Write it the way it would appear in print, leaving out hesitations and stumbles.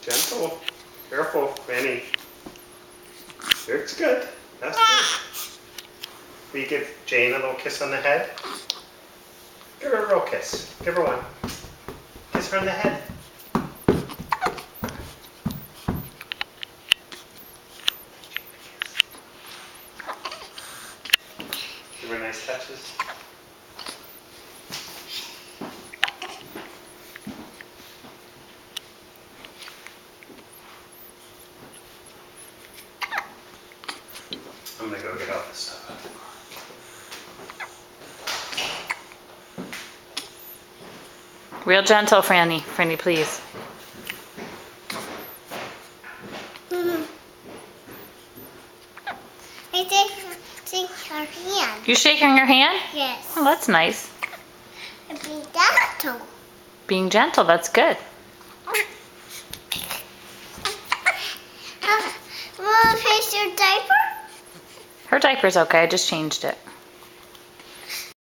Gentle. Careful, Fanny. It's good. That's good. Will you give Jane a little kiss on the head? Give her a real kiss. Give her one. Kiss her on the head. Give her nice touches. I'm gonna go get all this stuff out. Real gentle, Franny. Franny, please. I take her hand. You shaking her hand? Yes. Oh, that's nice. And be gentle. Being gentle, that's good. Will I fix your diaper? Her diaper's okay. I just changed it.